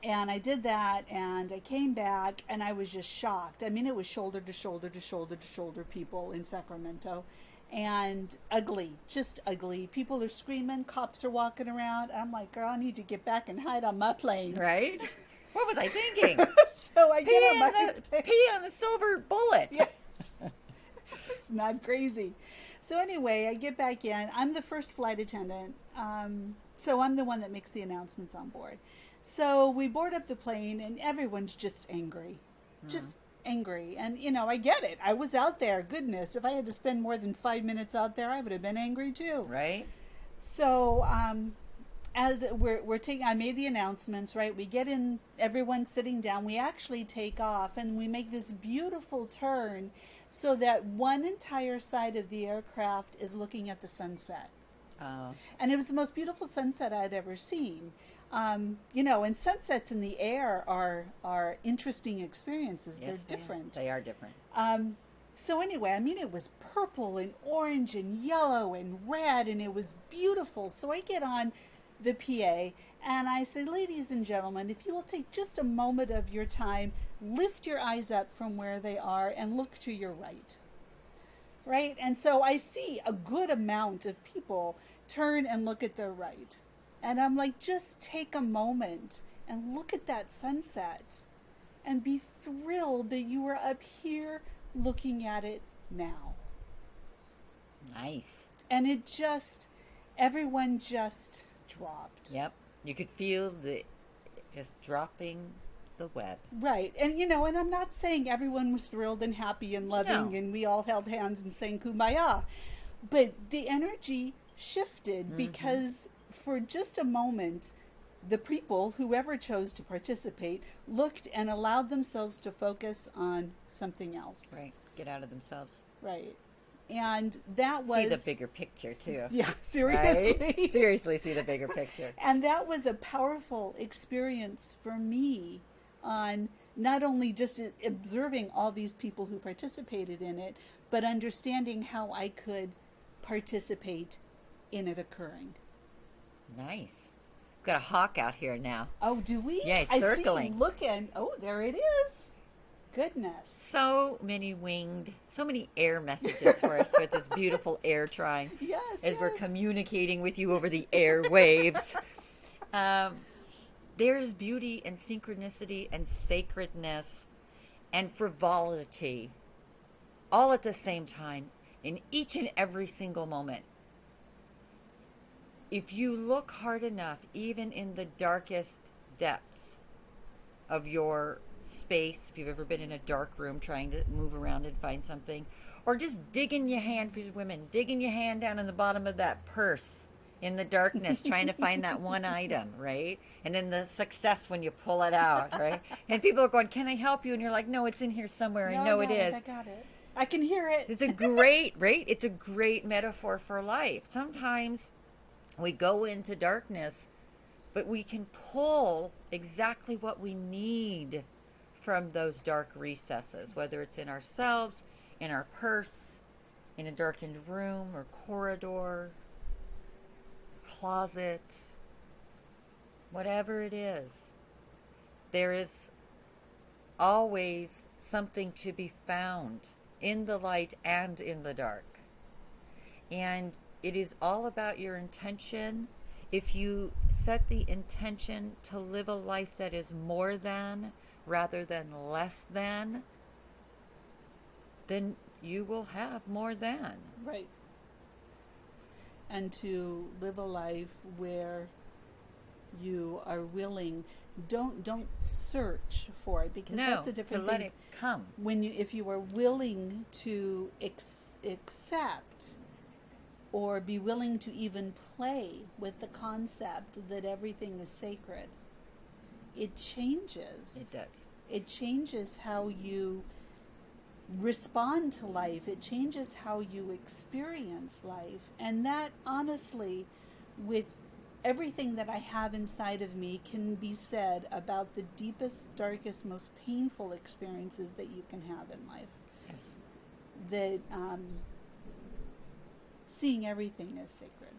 S2: And I did that, and I came back, and I was just shocked. I mean, it was shoulder to shoulder to shoulder to shoulder people in Sacramento. And ugly, just ugly. People are screaming, cops are walking around. I'm like, girl, I need to get back and hide on my plane.
S1: Right? What was I thinking?
S2: So I get on my plane.
S1: Pee on the silver bullet.
S2: Yes. It's not crazy. So anyway, I get back in. I'm the first flight attendant. So I'm the one that makes the announcements on board. So we board up the plane, and everyone's just angry. Just angry. And, you know, I get it. I was out there. Goodness, if I had to spend more than 5 minutes out there, I would have been angry too.
S1: Right?
S2: So as we're taking, I made the announcements, right? We get in, everyone's sitting down. We actually take off, and we make this beautiful turn so that one entire side of the aircraft is looking at the sunset.
S1: Oh.
S2: And it was the most beautiful sunset I'd ever seen. You know, and sunsets in the air are interesting experiences.
S1: Yes,
S2: They're different.
S1: They are different.
S2: So anyway, I mean, it was purple and orange and yellow and red, and it was beautiful. So I get on the PA, and I say, ladies and gentlemen, if you will take just a moment of your time, lift your eyes up from where they are and look to your right. Right? And so I see a good amount of people turn and look at their right. And I'm like, just take a moment and look at that sunset and be thrilled that you are up here looking at it now.
S1: Nice.
S2: And it just, everyone just dropped.
S1: Yep. You could feel the just dropping the web.
S2: Right. And, you know, and I'm not saying everyone was thrilled and happy and loving and we all held hands and sang Kumbaya. But the energy shifted because for just a moment, the people, whoever chose to participate, looked and allowed themselves to focus on something else.
S1: Right. Get out of themselves.
S2: Right. And that was...
S1: See the bigger picture, too.
S2: Yeah, seriously.
S1: Right? Seriously, see the bigger picture.
S2: And that was a powerful experience for me on not only just observing all these people who participated in it, but understanding how I could participate in it occurring.
S1: Nice. We've got a hawk out here now.
S2: Oh, do we?
S1: Yeah, it's circling.
S2: I see, looking. Oh, there it is. Goodness.
S1: So many air messages for us with this beautiful air trying.
S2: Yes,
S1: as we're communicating with you over the airwaves. There's beauty and synchronicity and sacredness and frivolity all at the same time in each and every single moment. If you look hard enough, even in the darkest depths of your space, if you've ever been in a dark room trying to move around and find something, or just digging your hand, for women, digging your hand down in the bottom of that purse in the darkness, trying to find that one item, right? And then the success when you pull it out, right? And people are going, can I help you? And you're like, no, it's in here somewhere. I know it is.
S2: I got it. I can hear it.
S1: It's a great, right? It's a great metaphor for life. Sometimes we go into darkness, but we can pull exactly what we need from those dark recesses, whether it's in ourselves, in our purse, in a darkened room or corridor, closet, whatever it is. There is always something to be found in the light and in the dark. And it is all about your intention. If you set the intention to live a life that is more than rather than less than, then you will have more than.
S2: Right. And to live a life where you are willing, don't search for it, because that's a different
S1: thing. To let it come.
S2: If you are willing to accept or be willing to even play with the concept that everything is sacred, it changes.
S1: It does.
S2: It changes how you respond to life. It changes how you experience life. And that, honestly, with everything that I have inside of me, can be said about the deepest, darkest, most painful experiences that you can have in life.
S1: Yes.
S2: That seeing everything as sacred.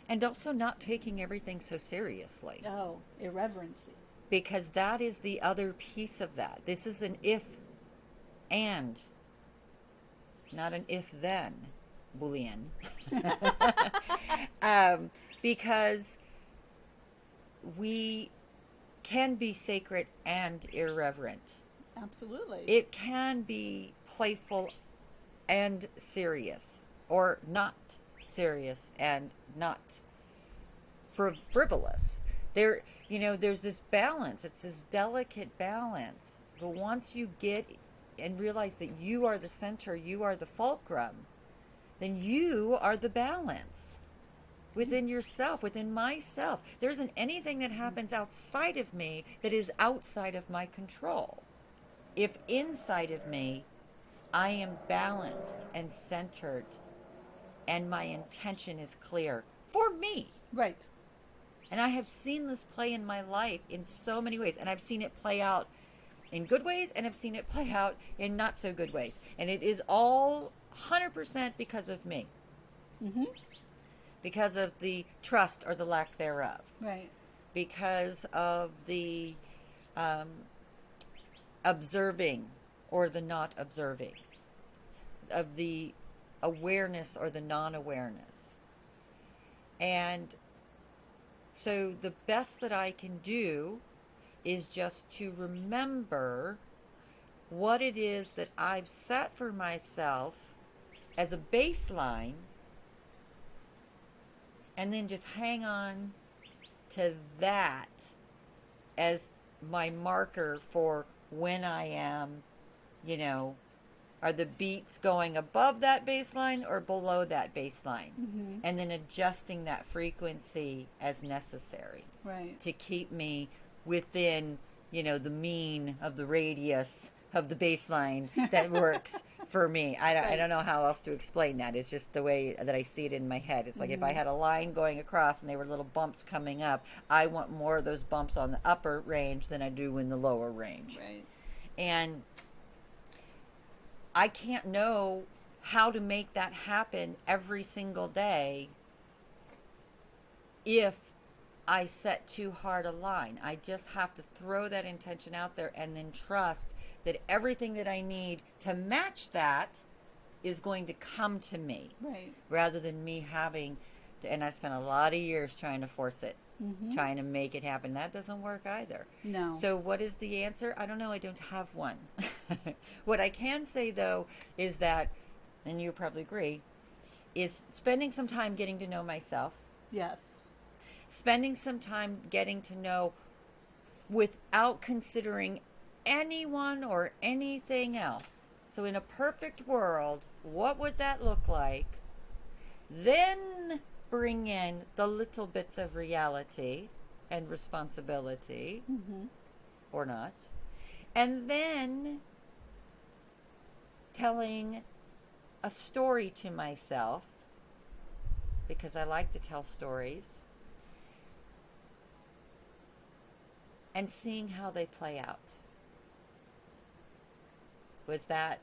S1: And also not taking everything so seriously.
S2: Oh, irreverency.
S1: Because that is the other piece of that. This is an if and, not an if then Boolean. Because we can be sacred and irreverent.
S2: Absolutely.
S1: It can be playful and serious, or not serious and not frivolous. There's this balance. It's this delicate balance. But once you get and realize that you are the center, you are the fulcrum, then you are the balance within yourself, within myself. There isn't anything that happens outside of me that is outside of my control. If inside of me, I am balanced and centered, and my intention is clear for me.
S2: Right.
S1: And I have seen this play in my life in so many ways. And I've seen it play out in good ways, and I've seen it play out in not so good ways. And it is all 100% because of me.
S2: Mm-hmm.
S1: Because of the trust or the lack thereof.
S2: Right.
S1: Because of the observing or the not observing. Of the awareness or the non-awareness. And so the best that I can do is just to remember what it is that I've set for myself as a baseline, and then just hang on to that as my marker for when I am, are the beats going above that baseline or below that baseline?
S2: Mm-hmm.
S1: And then adjusting that frequency as necessary.
S2: Right.
S1: To keep me within, the mean of the radius of the baseline that works for me. I don't know how else to explain that. It's just the way that I see it in my head. It's like if I had a line going across and there were little bumps coming up, I want more of those bumps on the upper range than I do in the lower range.
S2: Right.
S1: And I can't know how to make that happen every single day if I set too hard a line. I just have to throw that intention out there and then trust that everything that I need to match that is going to come to me.
S2: Right.
S1: Rather than me having to, and I spent a lot of years trying to force it, trying to make it happen. That doesn't work either.
S2: No.
S1: So what is the answer? I don't know. I don't have one. What I can say, though, is that, and you probably agree, is spending some time getting to know myself.
S2: Yes.
S1: Spending some time getting to know without considering anyone or anything else. So in a perfect world, what would that look like? Then bring in the little bits of reality and responsibility, or not. And then telling a story to myself, because I like to tell stories, and seeing how they play out. Was that,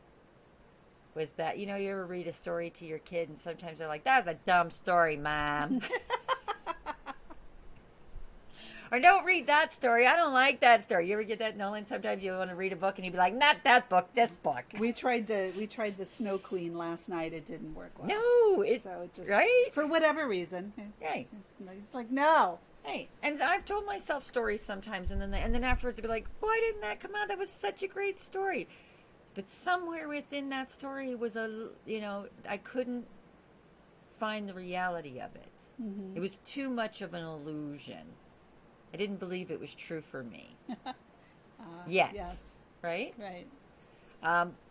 S1: you ever read a story to your kid and sometimes they're like, that was a dumb story, Mom. Or don't read that story. I don't like that story. You ever get that, Nolan? Sometimes you want to read a book and you'd be like, not that book, this book.
S2: We tried the Snow Queen last night. It didn't work well.
S1: No,
S2: So it just,
S1: right?
S2: for whatever reason.
S1: Right.
S2: It's like, no.
S1: Hey, and I've told myself stories sometimes, and then afterwards I'd be like, why didn't that come out? That was such a great story. But somewhere within that story was I couldn't find the reality of it. Mm-hmm. It was too much of an illusion. I didn't believe it was true for me. Yet.
S2: Yes.
S1: Right?
S2: Right.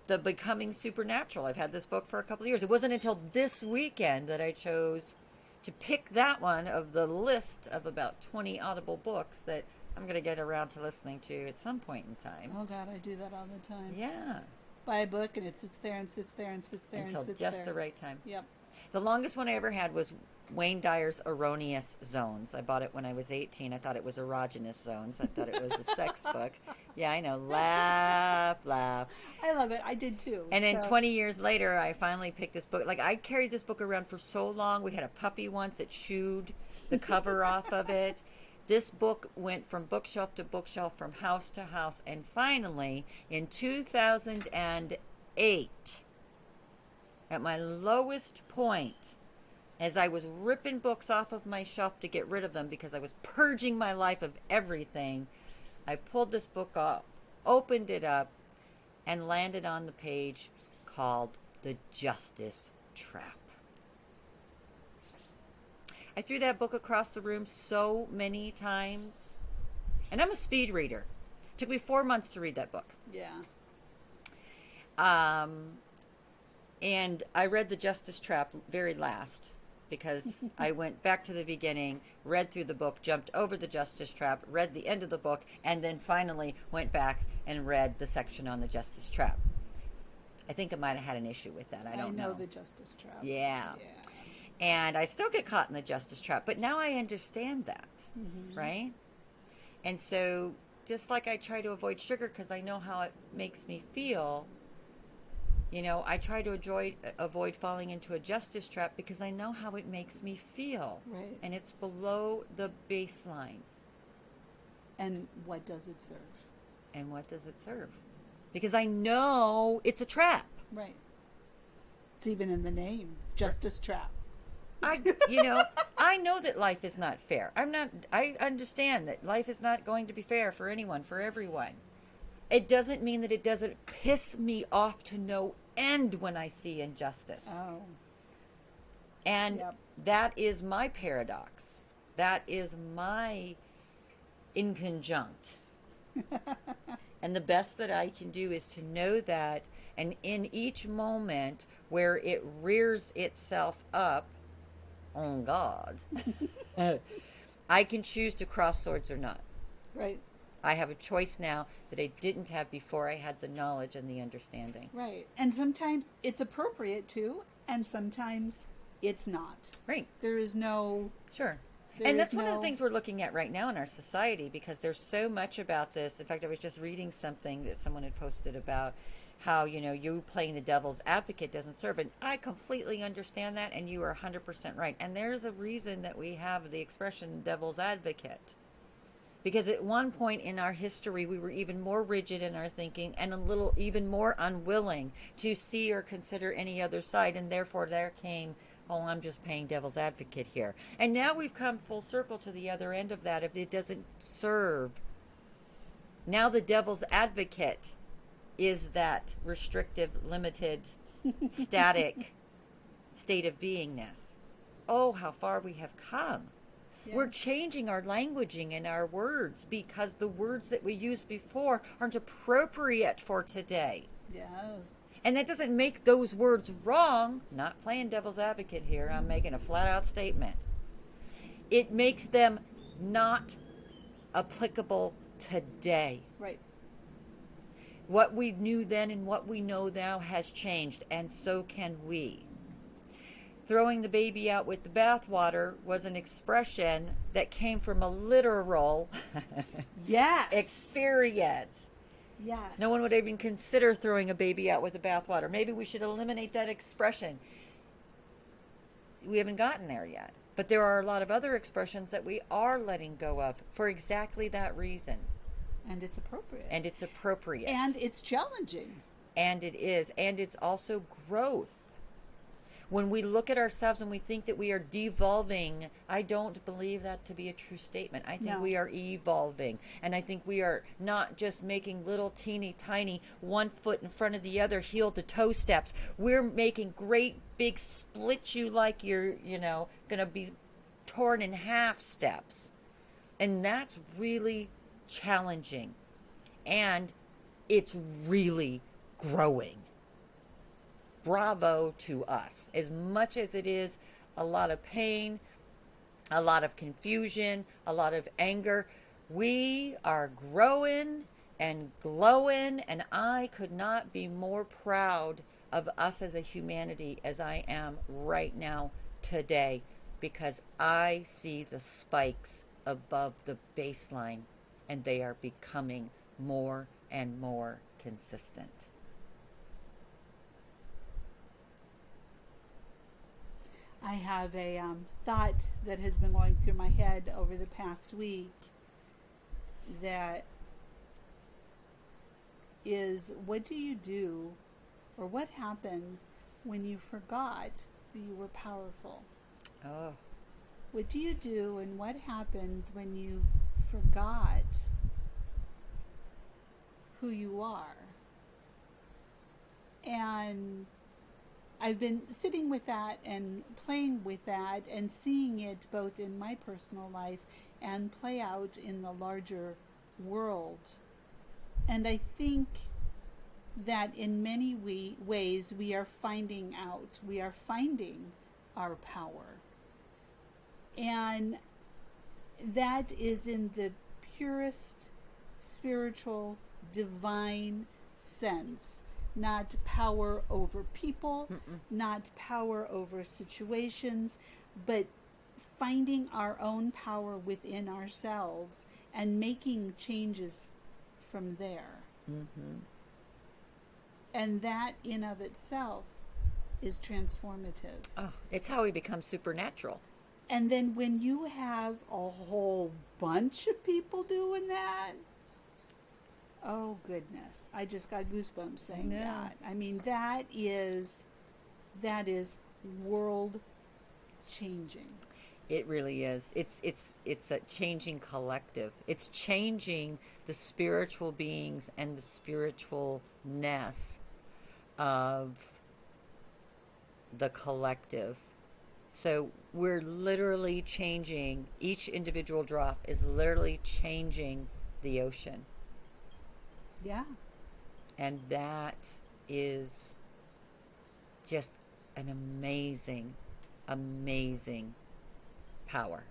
S1: The Becoming Supernatural. I've had this book for a couple of years. It wasn't until this weekend that I chose to pick that one of the list of about 20 Audible books that I'm going to get around to listening to at some point in time.
S2: Oh God, I do that all the time.
S1: Yeah.
S2: Buy a book and it sits there and sits there and sits there
S1: Until
S2: and sits
S1: just
S2: there.
S1: the right time.
S2: Yep.
S1: The longest one I ever had was Wayne Dyer's Erroneous Zones. I bought it when I was 18. I thought it was erogenous zones. I thought it was a sex book. Yeah, I know. Laugh, laugh.
S2: I love it. I did too.
S1: And then 20 years later, I finally picked this book. Like, I carried this book around for so long. We had a puppy once that chewed the cover off of it. This book went from bookshelf to bookshelf, from house to house. And finally, in 2008, at my lowest point, as I was ripping books off of my shelf to get rid of them because I was purging my life of everything, I pulled this book off, opened it up, and landed on the page called The Justice Trap. I threw that book across the room so many times. And I'm a speed reader. It took me 4 months to read that book.
S2: Yeah.
S1: And I read The Justice Trap very last because I went back to the beginning, read through the book, jumped over The Justice Trap, read the end of the book, and then finally went back and read the section on The Justice Trap. I think I might have had an issue with that. I don't know.
S2: I know The Justice Trap.
S1: Yeah. And I still get caught in the justice trap, but now I understand that, right? And so just like I try to avoid sugar because I know how it makes me feel, you know, I try to avoid falling into a justice trap because I know how it makes me feel.
S2: Right.
S1: And it's below the baseline.
S2: And what does it serve?
S1: And what does it serve? Because I know it's a trap.
S2: Right. It's even in the name, Justice Trap.
S1: I know that life is not fair. I understand that life is not going to be fair for anyone, for everyone. It doesn't mean that it doesn't piss me off to no end when I see injustice.
S2: Oh.
S1: And that is my paradox. That is my inconjunct. And the best that I can do is to know that, and in each moment where it rears itself up, on God, I can choose to cross swords or not.
S2: Right.
S1: I have a choice now that I didn't have before I had the knowledge and the understanding.
S2: Right. And sometimes it's appropriate to, and sometimes it's not.
S1: Right.
S2: There is no...
S1: Sure. And that's one of the things we're looking at right now in our society, because there's so much about this. In fact, I was just reading something that someone had posted about how, you playing the devil's advocate doesn't serve. And I completely understand that, and you are 100% right. And there's a reason that we have the expression devil's advocate. Because at one point in our history, we were even more rigid in our thinking and a little even more unwilling to see or consider any other side. And therefore there came, I'm just playing devil's advocate here. And now we've come full circle to the other end of that. If it doesn't serve, now the devil's advocate is that restrictive, limited, static state of beingness. Oh, how far we have come. Yes. We're changing our languaging and our words because the words that we used before aren't appropriate for today.
S2: Yes.
S1: And that doesn't make those words wrong. Not playing devil's advocate here. I'm making a flat out statement. It makes them not applicable today.
S2: Right.
S1: What we knew then and what we know now has changed, and so can we. Throwing the baby out with the bathwater was an expression that came from a literal experience.
S2: Yes.
S1: No one would even consider throwing a baby out with the bathwater. Maybe we should eliminate that expression. We haven't gotten there yet. But there are a lot of other expressions that we are letting go of for exactly that reason.
S2: And it's appropriate.
S1: And it's appropriate.
S2: And it's challenging.
S1: And it is. And it's also growth. When we look at ourselves and we think that we are devolving, I don't believe that to be a true statement. I think we are evolving. And I think we are not just making little teeny tiny 1 foot in front of the other heel to toe steps. We're making great big split you like you're, going to be torn in half steps. And that's really challenging. And it's really growing. Bravo to us. As much as it is a lot of pain, a lot of confusion, a lot of anger, We are growing and glowing, and I could not be more proud of us as a humanity as I am right now today, because I see the spikes above the baseline and they are becoming more and more consistent.
S2: I have a thought that has been going through my head over the past week that is, what do you do, or what happens when you forgot that you were powerful?
S1: Oh,
S2: What do you do, and what happens when you forgot who you are? And I've been sitting with that and playing with that and seeing it both in my personal life and play out in the larger world. And I think that in many ways we are finding our power. And that is in the purest spiritual, divine sense. Not power over people, not power over situations, but finding our own power within ourselves and making changes from there.
S1: mm-hmm.
S2: And that in of itself is transformative.
S1: Oh, it's how we become supernatural.
S2: And then when you have a whole bunch of people doing that, oh goodness, I just got goosebumps saying that. I mean, that is world changing.
S1: It really is. It's a changing collective. It's changing the spiritual beings and the spiritualness of the collective. So we're literally changing, each individual drop is literally changing the ocean.
S2: Yeah.
S1: And that is just an amazing, amazing power.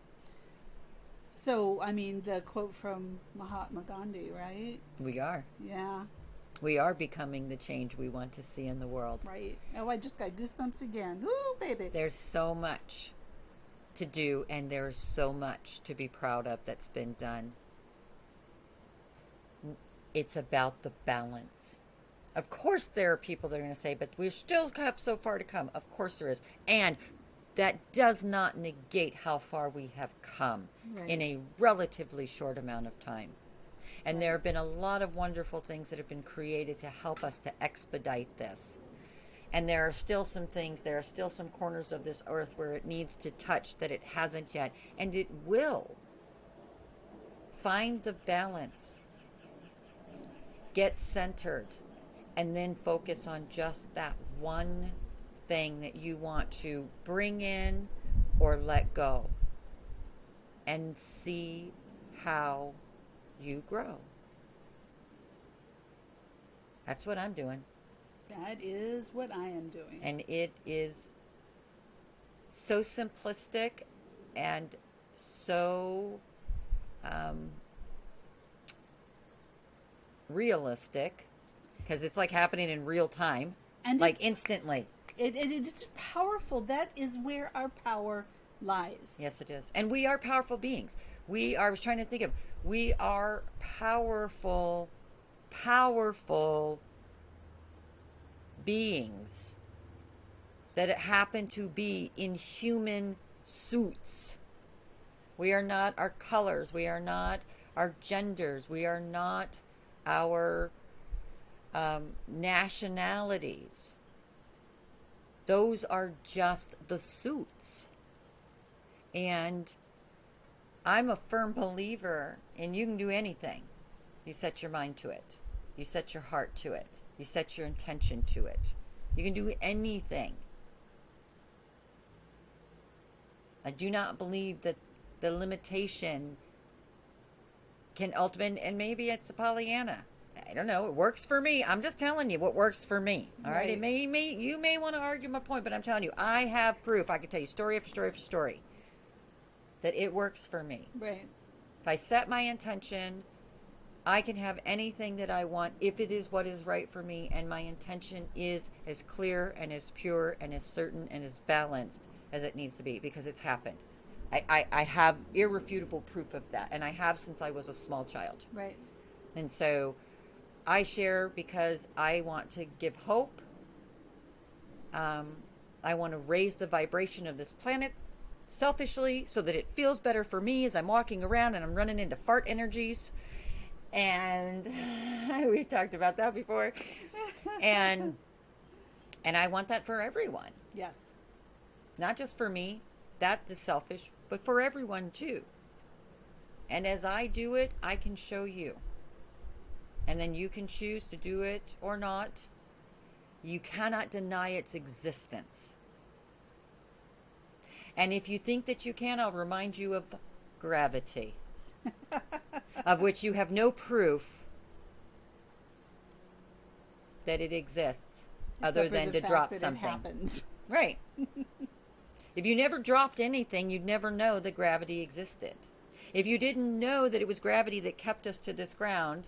S2: So, I mean, the quote from Mahatma Gandhi, right?
S1: We are.
S2: Yeah.
S1: We are becoming the change we want to see in the world.
S2: Right. Oh, I just got goosebumps again. Ooh, baby.
S1: There's so much to do, and there's so much to be proud of that's been done. It's about the balance. Of course, there are people that are going to say, but we still have so far to come. Of course, there is. And that does not negate how far we have come in a relatively short amount of time. And there have been a lot of wonderful things that have been created to help us to expedite this. And there are still some things, there are still some corners of this earth where it needs to touch that it hasn't yet. And it will. Find the balance. Get centered. And then focus on just that one thing that you want to bring in or let go. And see how you grow. That's what I'm doing.
S2: That is what I am doing.
S1: And it is so simplistic and so realistic, because it's like happening in real time,
S2: And
S1: like instantly.
S2: It's powerful. That is where our power lies.
S1: Yes, it is. And we are powerful beings. I was trying to think of, we are powerful beings that happen to be in human suits. We are not our colors. We are not our genders. We are not our nationalities. Those are just the suits. And I'm a firm believer in you can do anything. You set your mind to it. You set your heart to it. You set your intention to it. You can do anything. I do not believe that the limitation can ultimately, and maybe it's a Pollyanna. I don't know. It works for me. I'm just telling you what works for me. All right. It you may want to argue my point, but I'm telling you, I have proof. I can tell you story after story after story that it works for me.
S2: Right.
S1: If If I set my intention, I can have anything that I want if it is what is right for me, and my intention is as clear and as pure and as certain and as balanced as it needs to be, because it's happened. I have irrefutable proof of that, and I have since I was a small child.
S2: Right.
S1: And so I share because I want to give hope. I want to raise the vibration of this planet selfishly so that it feels better for me as I'm walking around and I'm running into fart energies. And we talked about that before. And I want that for everyone.
S2: Yes.
S1: Not just for me. That is selfish, but for everyone too. And as I do it, I can show you. And then you can choose to do it or not. You cannot deny its existence. And if you think that you can, I'll remind you of gravity, of which you have no proof that it exists, other than to drop something.
S2: It happens.
S1: Right. If you never dropped anything, you'd never know that gravity existed. If you didn't know that it was gravity that kept us to this ground,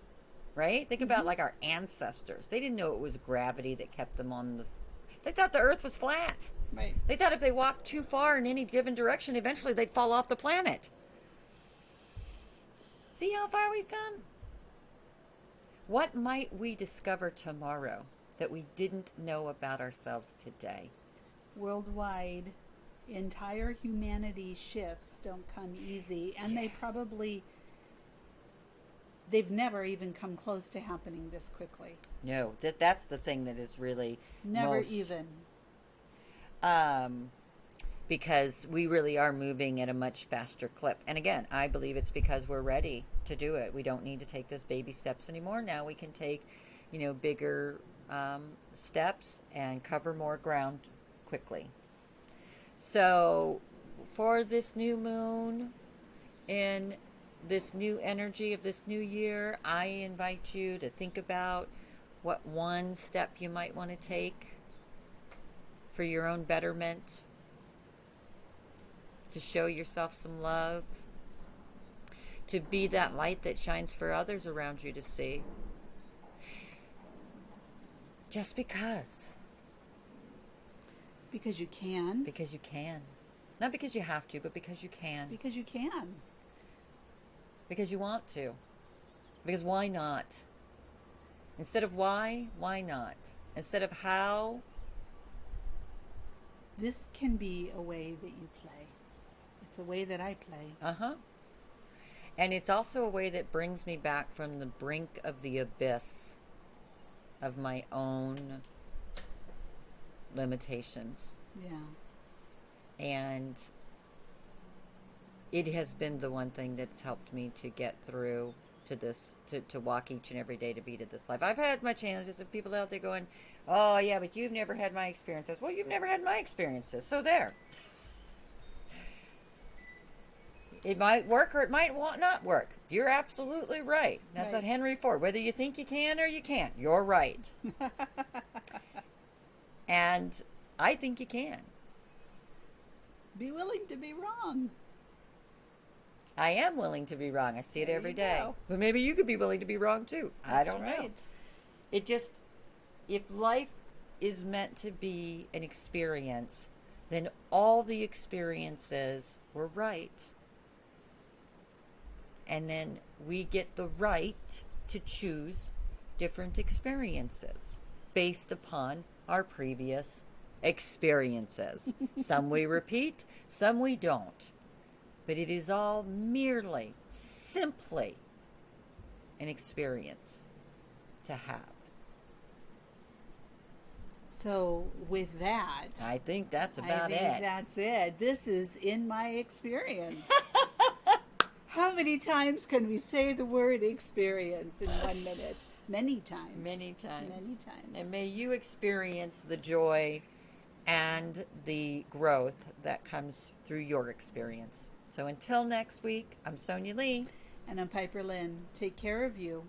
S1: right? Think about like our ancestors. They didn't know it was gravity that kept them on the... They thought the earth was flat.
S2: Right.
S1: They thought if they walked too far in any given direction, eventually they'd fall off the planet. See how far we've come? What might we discover tomorrow that we didn't know about ourselves today?
S2: Worldwide, entire humanity shifts don't come easy, and they've never even come close to happening this quickly.
S1: No, that's the thing that is really
S2: Never
S1: most,
S2: even.
S1: because we really are moving at a much faster clip. And again, I believe it's because we're ready to do it. We don't need to take those baby steps anymore. Now we can take, bigger steps and cover more ground quickly. So for this new moon, in this new energy of this new year, I invite you to think about what one step you might want to take for your own betterment, to show yourself some love, to be that light that shines for others around you to see. Just because.
S2: Because you can.
S1: Because you can. Not because you have to, but because you can.
S2: Because you can.
S1: Because you want to. Because why not? Instead of why not? Instead of how.
S2: This can be a way that you play. It's a way that I play.
S1: Uh-huh. And it's also a way that brings me back from the brink of the abyss of my own limitations.
S2: Yeah.
S1: And it has been the one thing that's helped me to get through to this, to walk each and every day to be to this life. I've had my challenges of people out there going, oh yeah, but you've never had my experiences. Well, you've never had my experiences, so there. It might work or it might not work. You're absolutely right. That's
S2: Right.
S1: at Henry Ford. Whether you think you can or you can't, you're right. And I think you can.
S2: Be willing to be wrong.
S1: I am willing to be wrong. I see it
S2: There
S1: every
S2: you
S1: day.
S2: go.
S1: But maybe you could be willing to be wrong too. I
S2: That's
S1: don't know.
S2: right.
S1: It just, if life is meant to be an experience, then all the experiences were right. And then we get the right to choose different experiences based upon our previous experiences. Some we repeat, some we don't. But it is all merely, simply an experience to have.
S2: So with that,
S1: I think that's
S2: I
S1: about
S2: think
S1: it.
S2: that's it. This is in my experience. How many times can we say the word experience in 1 minute? Many times.
S1: Many times.
S2: Many times.
S1: And may you experience the joy and the growth that comes through your experience. So until next week, I'm Sonya Lee.
S2: And I'm Piperlyne. Take care of you.